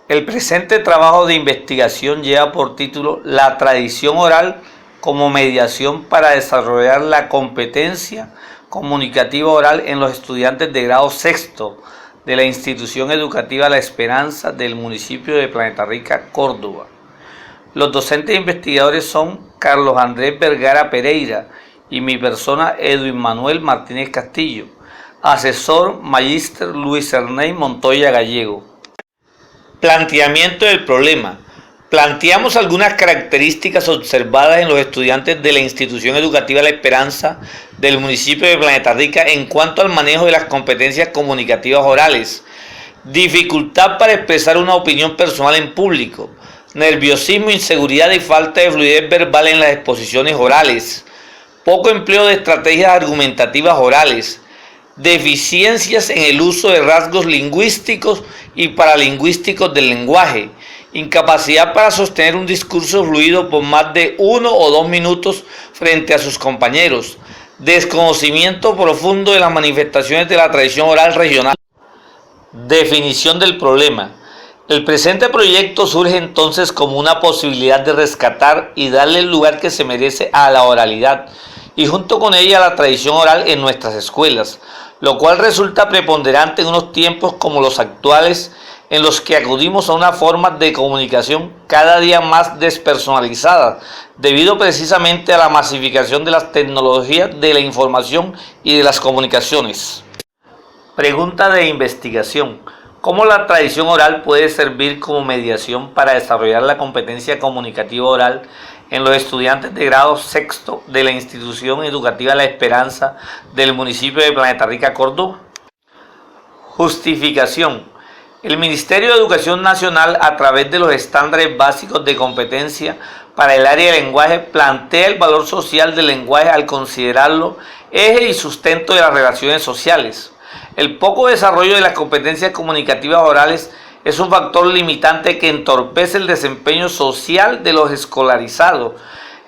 El presente trabajo de investigación lleva por título La tradición oral como mediación para desarrollar la competencia comunicativa oral en los estudiantes de grado sexto de la institución educativa La Esperanza del municipio de Planeta Rica, Córdoba. Los docentes e investigadores son Carlos Andrés Vergara Pereira y mi persona Edwin Manuel Martínez Castillo, asesor Magíster Luis Ernei Montoya Gallego. Planteamiento del problema. Planteamos algunas características observadas en los estudiantes de la institución educativa La Esperanza del municipio de Planeta Rica en cuanto al manejo de las competencias comunicativas orales, dificultad para expresar una opinión personal en público, nerviosismo, inseguridad y falta de fluidez verbal en las exposiciones orales, poco empleo de estrategias argumentativas orales, deficiencias en el uso de rasgos lingüísticos y paralingüísticos del lenguaje, incapacidad para sostener un discurso fluido por más de 1 o 2 minutos frente a sus compañeros, desconocimiento profundo de las manifestaciones de la tradición oral regional. Definición del problema. El presente proyecto surge entonces como una posibilidad de rescatar y darle el lugar que se merece a la oralidad y junto con ella a la tradición oral en nuestras escuelas, lo cual resulta preponderante en unos tiempos como los actuales en los que acudimos a una forma de comunicación cada día más despersonalizada, debido precisamente a la masificación de las tecnologías de la información y de las comunicaciones. Pregunta de investigación. ¿Cómo la tradición oral puede servir como mediación para desarrollar la competencia comunicativa oral en los estudiantes de grado sexto de la institución educativa La Esperanza del municipio de Planeta Rica, Córdoba? Justificación. El Ministerio de Educación Nacional, a través de los estándares básicos de competencia para el área de lenguaje, plantea el valor social del lenguaje al considerarlo eje y sustento de las relaciones sociales. El poco desarrollo de las competencias comunicativas orales es un factor limitante que entorpece el desempeño social de los escolarizados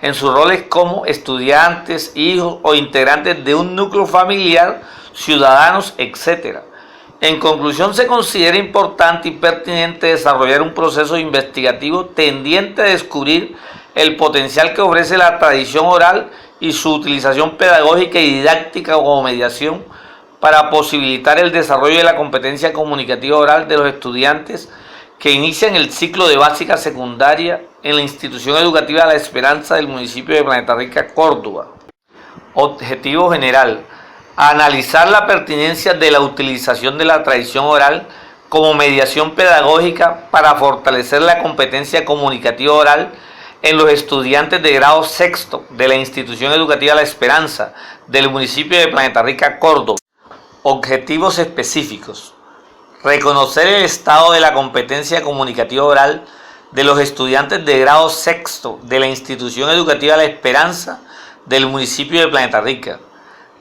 en sus roles como estudiantes, hijos o integrantes de un núcleo familiar, ciudadanos, etc. En conclusión, se considera importante y pertinente desarrollar un proceso investigativo tendiente a descubrir el potencial que ofrece la tradición oral y su utilización pedagógica y didáctica como mediación para posibilitar el desarrollo de la competencia comunicativa oral de los estudiantes que inician el ciclo de básica secundaria en la institución educativa La Esperanza del municipio de Planeta Rica, Córdoba. Objetivo general: analizar la pertinencia de la utilización de la tradición oral como mediación pedagógica para fortalecer la competencia comunicativa oral en los estudiantes de grado sexto de la institución educativa La Esperanza del municipio de Planeta Rica, Córdoba. Objetivos específicos: reconocer el estado de la competencia comunicativa oral de los estudiantes de grado sexto de la institución educativa La Esperanza del municipio de Planeta Rica,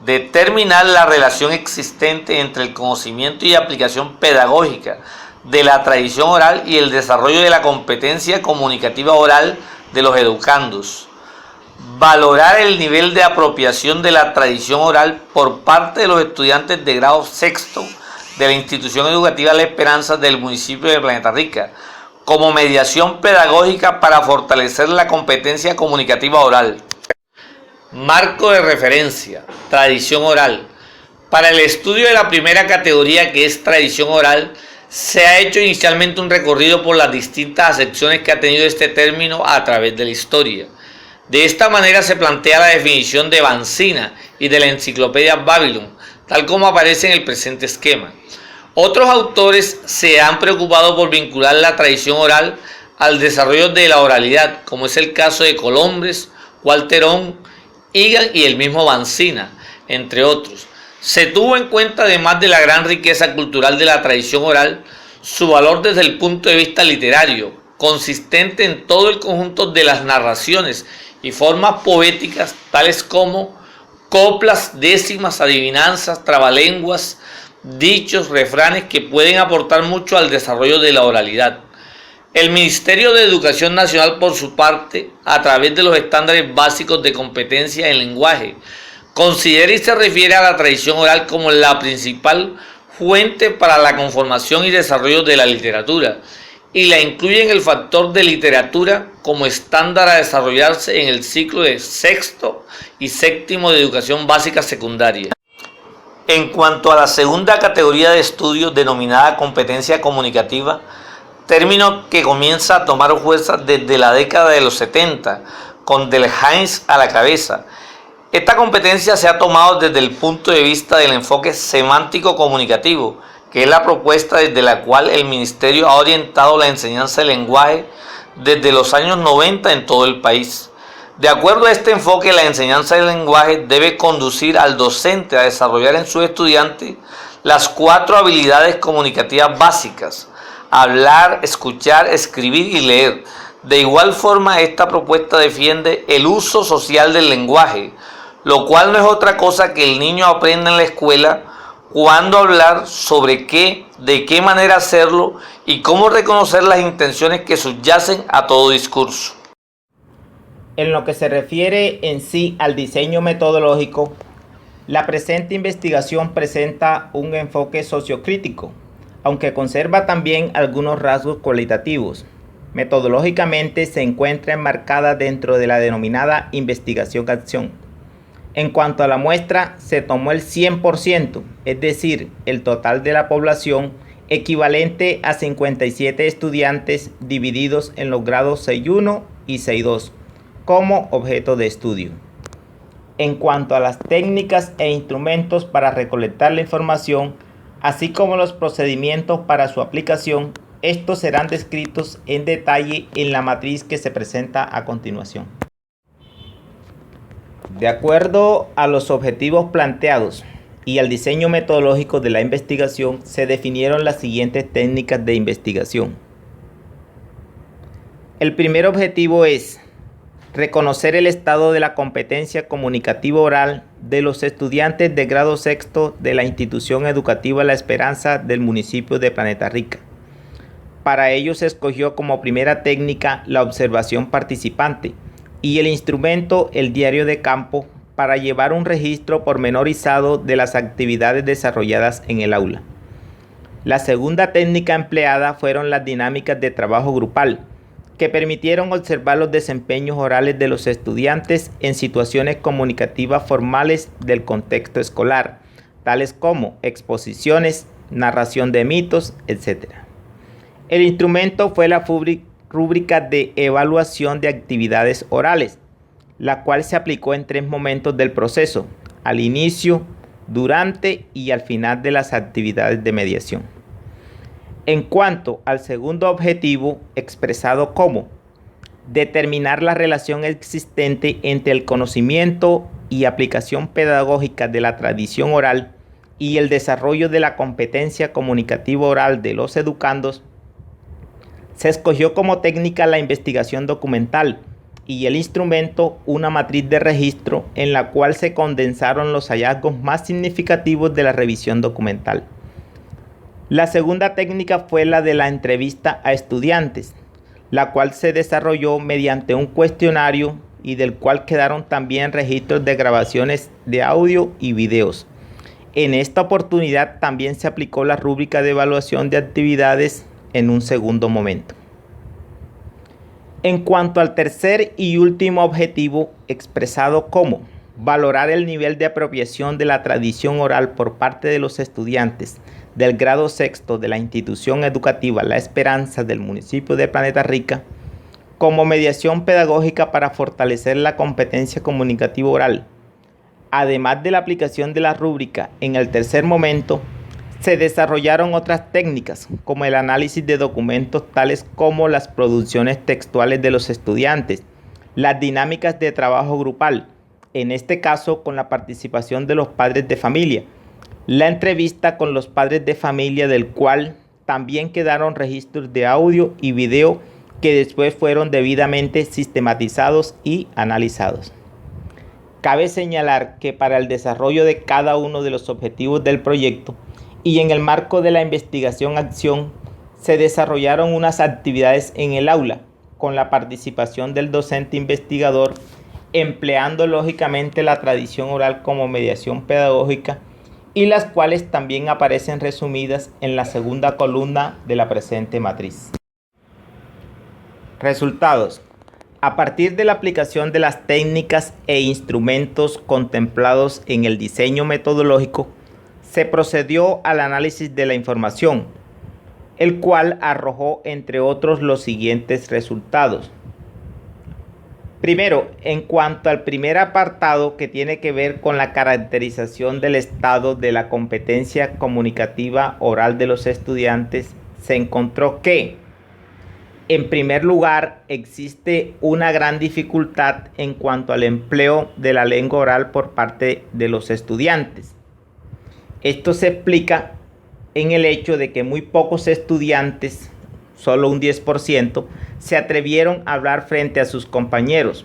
determinar la relación existente entre el conocimiento y aplicación pedagógica de la tradición oral y el desarrollo de la competencia comunicativa oral de los educandos, valorar el nivel de apropiación de la tradición oral por parte de los estudiantes de grado sexto de la institución educativa La Esperanza del municipio de Planeta Rica como mediación pedagógica para fortalecer la competencia comunicativa oral. Marco de referencia: tradición oral. Para el estudio de la primera categoría, que es tradición oral, se ha hecho inicialmente un recorrido por las distintas acepciones que ha tenido este término a través de la historia. De esta manera se plantea la definición de Vancina y de la enciclopedia Babylon, tal como aparece en el presente esquema. Otros autores se han preocupado por vincular la tradición oral al desarrollo de la oralidad, como es el caso de Colombres, Walterón, Egan y el mismo Vancina, entre otros. Se tuvo en cuenta, además de la gran riqueza cultural de la tradición oral, su valor desde el punto de vista literario, consistente en todo el conjunto de las narraciones y formas poéticas tales como coplas, décimas, adivinanzas, trabalenguas, dichos, refranes que pueden aportar mucho al desarrollo de la oralidad. El Ministerio de Educación Nacional, por su parte, a través de los estándares básicos de competencia en lenguaje, considera y se refiere a la tradición oral como la principal fuente para la conformación y desarrollo de la literatura y la incluye en el factor de literatura como estándar a desarrollarse en el ciclo de sexto y séptimo de educación básica secundaria. En cuanto a la segunda categoría de estudios denominada competencia comunicativa, término que comienza a tomar fuerza desde la década de los 70, con Delhaize a la cabeza. Esta competencia se ha tomado desde el punto de vista del enfoque semántico comunicativo, que es la propuesta desde la cual el Ministerio ha orientado la enseñanza del lenguaje desde los años 90 en todo el país. De acuerdo a este enfoque, la enseñanza del lenguaje debe conducir al docente a desarrollar en sus estudiantes las 4 habilidades comunicativas básicas: hablar, escuchar, escribir y leer. De igual forma, esta propuesta defiende el uso social del lenguaje, lo cual no es otra cosa que el niño aprenda en la escuela cuándo hablar, sobre qué, de qué manera hacerlo y cómo reconocer las intenciones que subyacen a todo discurso. En lo que se refiere en sí al diseño metodológico, la presente investigación presenta un enfoque sociocrítico, aunque conserva también algunos rasgos cualitativos. Metodológicamente se encuentra enmarcada dentro de la denominada investigación-acción. En cuanto a la muestra, se tomó el 100%, es decir, el total de la población, equivalente a 57 estudiantes divididos en los grados 6.1 y 6.2, como objeto de estudio. En cuanto a las técnicas e instrumentos para recolectar la información, así como los procedimientos para su aplicación, estos serán descritos en detalle en la matriz que se presenta a continuación. De acuerdo a los objetivos planteados y al diseño metodológico de la investigación, se definieron las siguientes técnicas de investigación. El primer objetivo es reconocer el estado de la competencia comunicativa oral de los estudiantes de grado sexto de la institución educativa La Esperanza del municipio de Planeta Rica. Para ello se escogió como primera técnica la observación participante y el instrumento el diario de campo para llevar un registro pormenorizado de las actividades desarrolladas en el aula. La segunda técnica empleada fueron las dinámicas de trabajo grupal, que permitieron observar los desempeños orales de los estudiantes en situaciones comunicativas formales del contexto escolar, tales como exposiciones, narración de mitos, etc. El instrumento fue la rúbrica de evaluación de actividades orales, la cual se aplicó en 3 momentos del proceso: al inicio, durante y al final de las actividades de mediación. En cuanto al segundo objetivo, expresado como determinar la relación existente entre el conocimiento y aplicación pedagógica de la tradición oral y el desarrollo de la competencia comunicativa oral de los educandos, se escogió como técnica la investigación documental y el instrumento una matriz de registro en la cual se condensaron los hallazgos más significativos de la revisión documental. La segunda técnica fue la de la entrevista a estudiantes, la cual se desarrolló mediante un cuestionario y del cual quedaron también registros de grabaciones de audio y videos. En esta oportunidad también se aplicó la rúbrica de evaluación de actividades en un segundo momento. En cuanto al tercer y último objetivo, expresado como valorar el nivel de apropiación de la tradición oral por parte de los estudiantes del grado sexto de la institución educativa La Esperanza del municipio de Planeta Rica, como mediación pedagógica para fortalecer la competencia comunicativa oral. Además de la aplicación de la rúbrica en el tercer momento, se desarrollaron otras técnicas como el análisis de documentos tales como las producciones textuales de los estudiantes, las dinámicas de trabajo grupal, en este caso con la participación de los padres de familia, la entrevista con los padres de familia del cual también quedaron registros de audio y video que después fueron debidamente sistematizados y analizados. Cabe señalar que para el desarrollo de cada uno de los objetivos del proyecto y en el marco de la investigación-acción se desarrollaron unas actividades en el aula con la participación del docente investigador, empleando lógicamente la tradición oral como mediación pedagógica y las cuales también aparecen resumidas en la segunda columna de la presente matriz. Resultados. A partir de la aplicación de las técnicas e instrumentos contemplados en el diseño metodológico, se procedió al análisis de la información, el cual arrojó, entre otros, los siguientes resultados. Primero, en cuanto al primer apartado que tiene que ver con la caracterización del estado de la competencia comunicativa oral de los estudiantes, se encontró que, en primer lugar, existe una gran dificultad en cuanto al empleo de la lengua oral por parte de los estudiantes. Esto se explica en el hecho de que muy pocos estudiantes, solo un 10%, se atrevieron a hablar frente a sus compañeros.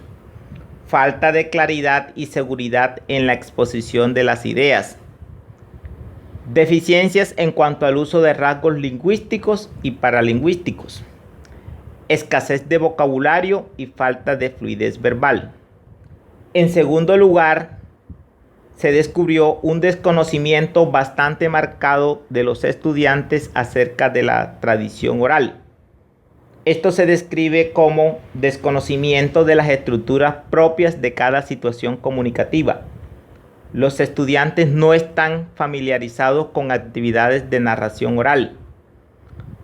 Falta de claridad y seguridad en la exposición de las ideas. Deficiencias en cuanto al uso de rasgos lingüísticos y paralingüísticos. Escasez de vocabulario y falta de fluidez verbal. En segundo lugar, se descubrió un desconocimiento bastante marcado de los estudiantes acerca de la tradición oral. Esto se describe como desconocimiento de las estructuras propias de cada situación comunicativa. Los estudiantes no están familiarizados con actividades de narración oral.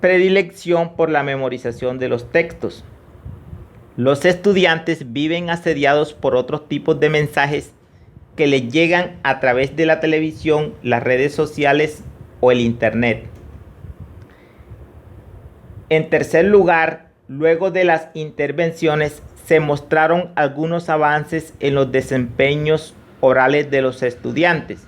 Predilección por la memorización de los textos. Los estudiantes viven asediados por otros tipos de mensajes que les llegan a través de la televisión, las redes sociales o el internet. En tercer lugar, luego de las intervenciones, se mostraron algunos avances en los desempeños orales de los estudiantes.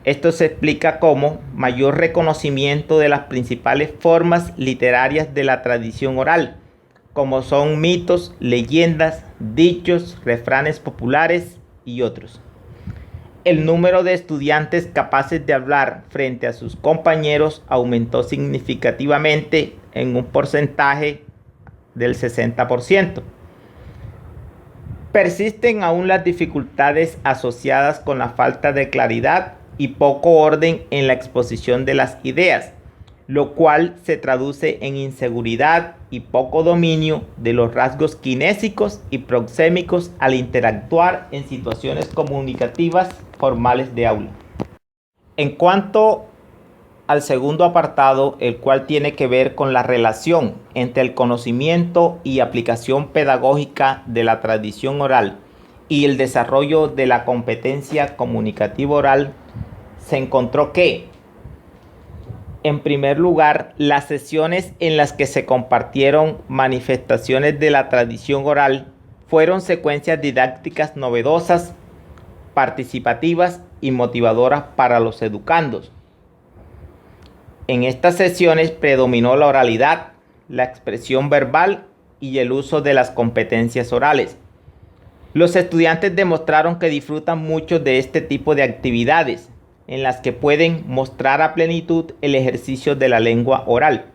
Esto se explica como mayor reconocimiento de las principales formas literarias de la tradición oral, como son mitos, leyendas, dichos, refranes populares y otros. El número de estudiantes capaces de hablar frente a sus compañeros aumentó significativamente en un porcentaje del 60%. Persisten aún las dificultades asociadas con la falta de claridad y poco orden en la exposición de las ideas, lo cual se traduce en inseguridad y poco dominio de los rasgos kinésicos y proxémicos al interactuar en situaciones comunicativas formales de aula. En cuanto al segundo apartado, el cual tiene que ver con la relación entre el conocimiento y aplicación pedagógica de la tradición oral y el desarrollo de la competencia comunicativa oral, se encontró que, en primer lugar, las sesiones en las que se compartieron manifestaciones de la tradición oral fueron secuencias didácticas novedosas, participativas y motivadoras para los educandos. En estas sesiones predominó la oralidad, la expresión verbal y el uso de las competencias orales. Los estudiantes demostraron que disfrutan mucho de este tipo de actividades, en las que pueden mostrar a plenitud el ejercicio de la lengua oral.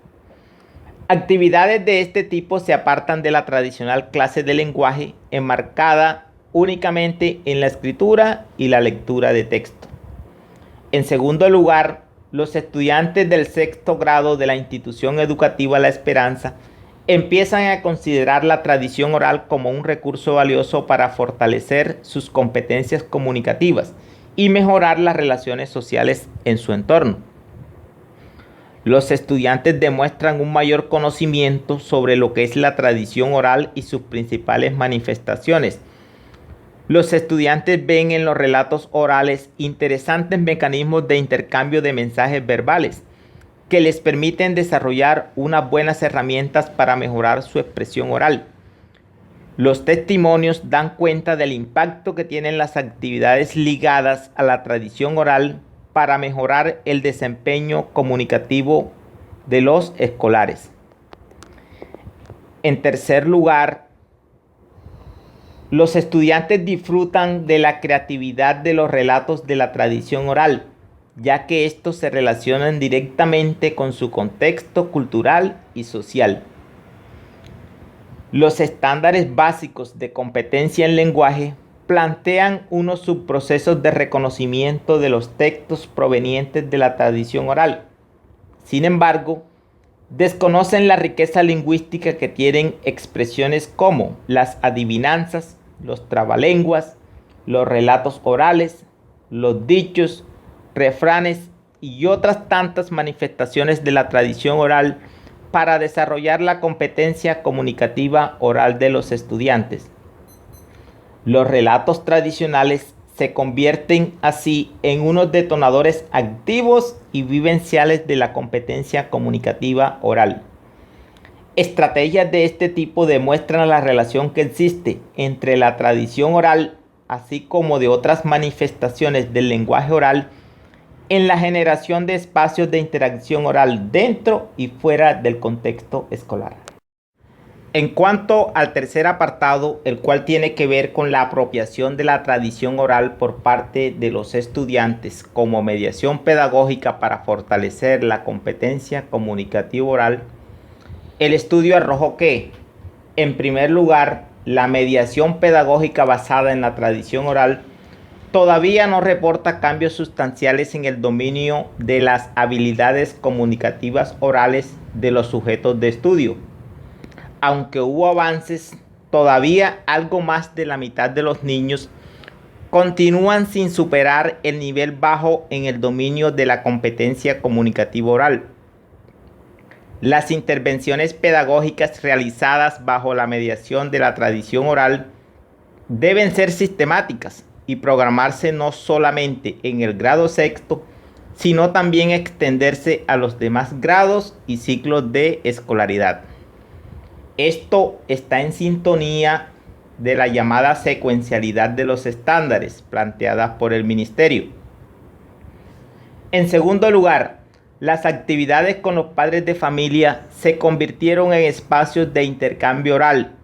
Actividades de este tipo se apartan de la tradicional clase de lenguaje, enmarcada únicamente en la escritura y la lectura de texto. En segundo lugar, los estudiantes del sexto grado de la institución educativa La Esperanza empiezan a considerar la tradición oral como un recurso valioso para fortalecer sus competencias comunicativas y mejorar las relaciones sociales en su entorno. Los estudiantes demuestran un mayor conocimiento sobre lo que es la tradición oral y sus principales manifestaciones. Los estudiantes ven en los relatos orales interesantes mecanismos de intercambio de mensajes verbales que les permiten desarrollar unas buenas herramientas para mejorar su expresión oral. Los testimonios dan cuenta del impacto que tienen las actividades ligadas a la tradición oral para mejorar el desempeño comunicativo de los escolares. En tercer lugar, los estudiantes disfrutan de la creatividad de los relatos de la tradición oral, ya que estos se relacionan directamente con su contexto cultural y social. Los estándares básicos de competencia en lenguaje plantean unos subprocesos de reconocimiento de los textos provenientes de la tradición oral. Sin embargo, Desconocen la riqueza lingüística que tienen expresiones como las adivinanzas, los trabalenguas, los relatos orales, los dichos, refranes y otras tantas manifestaciones de la tradición oral para desarrollar la competencia comunicativa oral de los estudiantes. Los relatos tradicionales se convierten así en unos detonadores activos y vivenciales de la competencia comunicativa oral. Estrategias de este tipo demuestran la relación que existe entre la tradición oral, así como de otras manifestaciones del lenguaje oral, en la generación de espacios de interacción oral dentro y fuera del contexto escolar. En cuanto al tercer apartado, el cual tiene que ver con la apropiación de la tradición oral por parte de los estudiantes como mediación pedagógica para fortalecer la competencia comunicativa oral, el estudio arrojó que, en primer lugar, la mediación pedagógica basada en la tradición oral todavía no reporta cambios sustanciales en el dominio de las habilidades comunicativas orales de los sujetos de estudio. Aunque hubo avances, todavía algo más de la mitad de los niños continúan sin superar el nivel bajo en el dominio de la competencia comunicativa oral. Las intervenciones pedagógicas realizadas bajo la mediación de la tradición oral deben ser sistemáticas y programarse no solamente en el grado sexto, sino también extenderse a los demás grados y ciclos de escolaridad. Esto está en sintonía de la llamada secuencialidad de los estándares planteadas por el Ministerio. En segundo lugar, las actividades con los padres de familia se convirtieron en espacios de intercambio oral,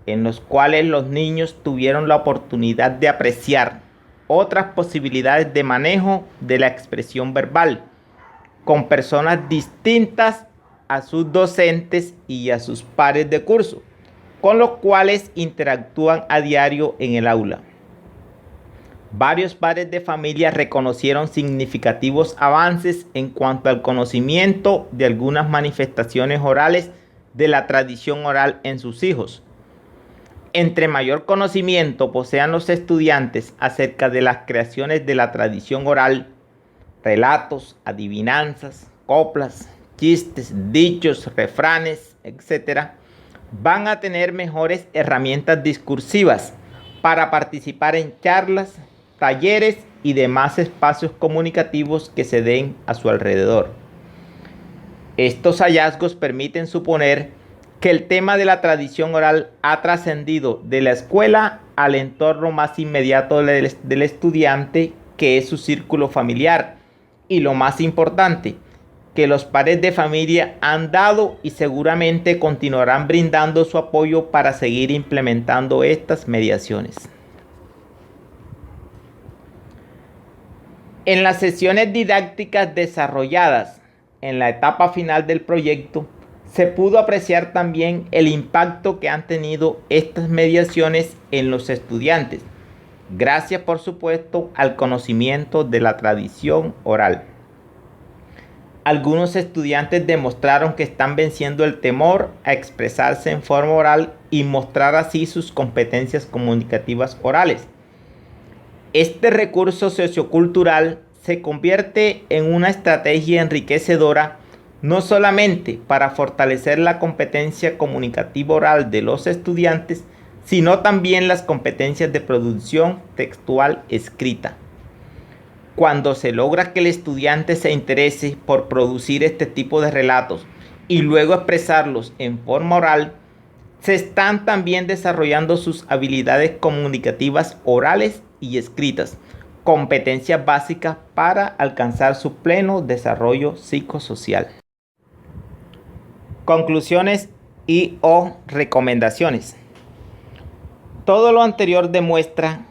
en los cuales los niños tuvieron la oportunidad de apreciar otras posibilidades de manejo de la expresión verbal, con personas distintas a sus docentes y a sus pares de curso, con los cuales interactúan a diario en el aula. Varios padres de familia reconocieron significativos avances en cuanto al conocimiento de algunas manifestaciones orales de la tradición oral en sus hijos. Entre mayor conocimiento posean los estudiantes acerca de las creaciones de la tradición oral, relatos, adivinanzas, coplas, chistes, dichos, refranes, etc., van a tener mejores herramientas discursivas para participar en charlas, talleres y demás espacios comunicativos que se den a su alrededor. Estos hallazgos permiten suponer que el tema de la tradición oral ha trascendido de la escuela al entorno más inmediato del estudiante, que es su círculo familiar, y lo más importante, que los padres de familia han dado y seguramente continuarán brindando su apoyo para seguir implementando estas mediaciones. En las sesiones didácticas desarrolladas en la etapa final del proyecto, se pudo apreciar también el impacto que han tenido estas mediaciones en los estudiantes, gracias por supuesto al conocimiento de la tradición oral. Algunos estudiantes demostraron que están venciendo el temor a expresarse en forma oral y mostrar así sus competencias comunicativas orales. Este recurso sociocultural se convierte en una estrategia enriquecedora no solamente para fortalecer la competencia comunicativa oral de los estudiantes, sino también las competencias de producción textual escrita. Cuando se logra que el estudiante se interese por producir este tipo de relatos y luego expresarlos en forma oral, se están también desarrollando sus habilidades comunicativas orales y escritas, competencias básicas para alcanzar su pleno desarrollo psicosocial. Conclusiones y/o recomendaciones. Todo lo anterior demuestra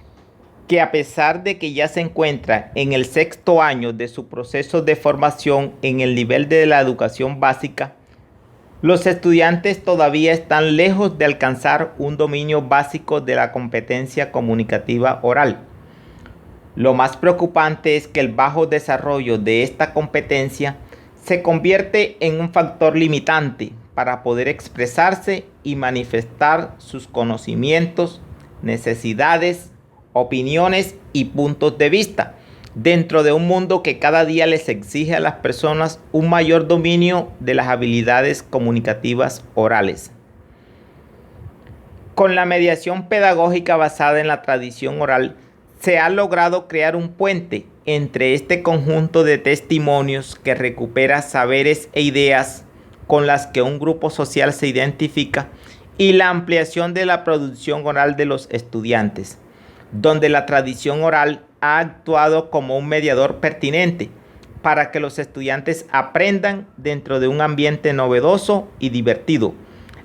que a pesar de que ya se encuentra en el sexto año de su proceso de formación en el nivel de la educación básica, los estudiantes todavía están lejos de alcanzar un dominio básico de la competencia comunicativa oral. Lo más preocupante es que el bajo desarrollo de esta competencia se convierte en un factor limitante para poder expresarse y manifestar sus conocimientos, necesidades, opiniones y puntos de vista, dentro de un mundo que cada día les exige a las personas un mayor dominio de las habilidades comunicativas orales. Con la mediación pedagógica basada en la tradición oral, se ha logrado crear un puente entre este conjunto de testimonios que recupera saberes e ideas con las que un grupo social se identifica y la ampliación de la producción oral de los estudiantes, donde la tradición oral ha actuado como un mediador pertinente para que los estudiantes aprendan dentro de un ambiente novedoso y divertido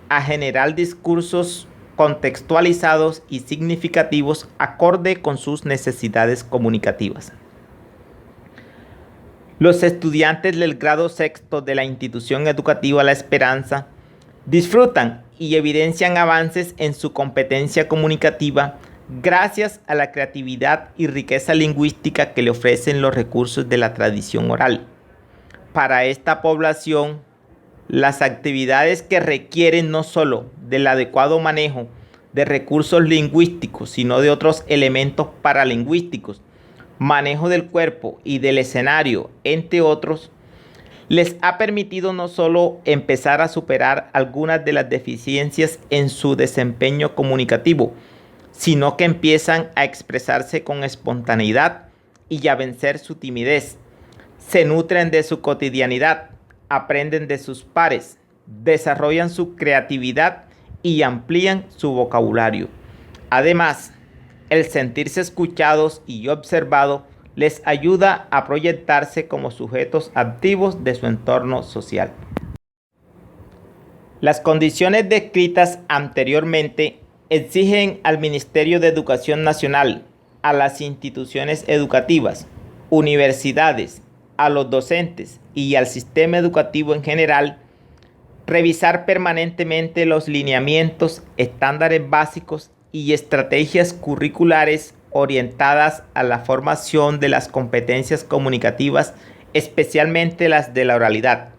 a generar discursos contextualizados y significativos acorde con sus necesidades comunicativas. Los estudiantes del grado sexto de la institución educativa La Esperanza disfrutan y evidencian avances en su competencia comunicativa gracias a la creatividad y riqueza lingüística que le ofrecen los recursos de la tradición oral. Para esta población, las actividades que requieren no solo del adecuado manejo de recursos lingüísticos, sino de otros elementos paralingüísticos, manejo del cuerpo y del escenario, entre otros, les ha permitido no solo empezar a superar algunas de las deficiencias en su desempeño comunicativo, sino que empiezan a expresarse con espontaneidad y a vencer su timidez. Se nutren de su cotidianidad, aprenden de sus pares, desarrollan su creatividad y amplían su vocabulario. Además, el sentirse escuchados y observados les ayuda a proyectarse como sujetos activos de su entorno social. Las condiciones descritas anteriormente exigen al Ministerio de Educación Nacional, a las instituciones educativas, universidades, a los docentes y al sistema educativo en general, revisar permanentemente los lineamientos, estándares básicos y estrategias curriculares orientadas a la formación de las competencias comunicativas, especialmente las de la oralidad.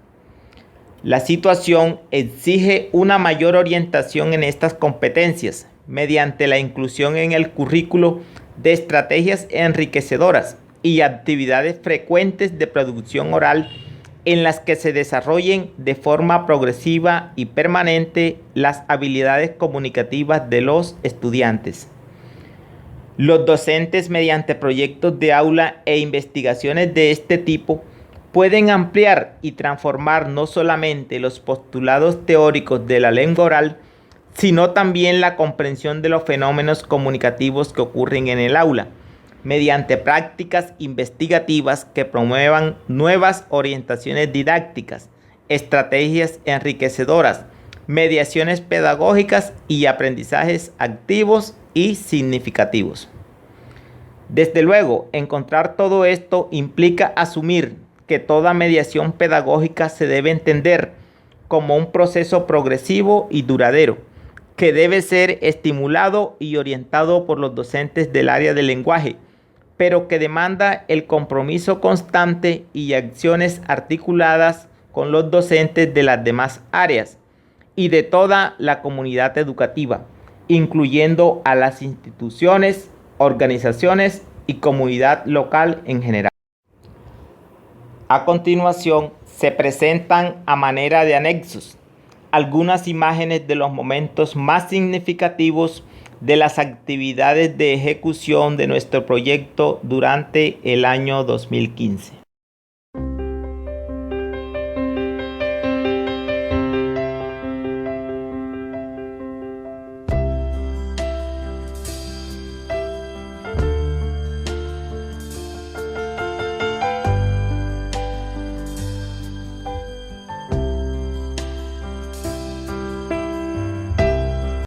La situación exige una mayor orientación en estas competencias mediante la inclusión en el currículo de estrategias enriquecedoras y actividades frecuentes de producción oral en las que se desarrollen de forma progresiva y permanente las habilidades comunicativas de los estudiantes. Los docentes, mediante proyectos de aula e investigaciones de este tipo, pueden ampliar y transformar no solamente los postulados teóricos de la lengua oral, sino también la comprensión de los fenómenos comunicativos que ocurren en el aula, mediante prácticas investigativas que promuevan nuevas orientaciones didácticas, estrategias enriquecedoras, mediaciones pedagógicas y aprendizajes activos y significativos. Desde luego, encontrar todo esto implica asumir que toda mediación pedagógica se debe entender como un proceso progresivo y duradero, que debe ser estimulado y orientado por los docentes del área del lenguaje, pero que demanda el compromiso constante y acciones articuladas con los docentes de las demás áreas y de toda la comunidad educativa, incluyendo a las instituciones, organizaciones y comunidad local en general. A continuación, se presentan a manera de anexos algunas imágenes de los momentos más significativos de las actividades de ejecución de nuestro proyecto durante el año 2015.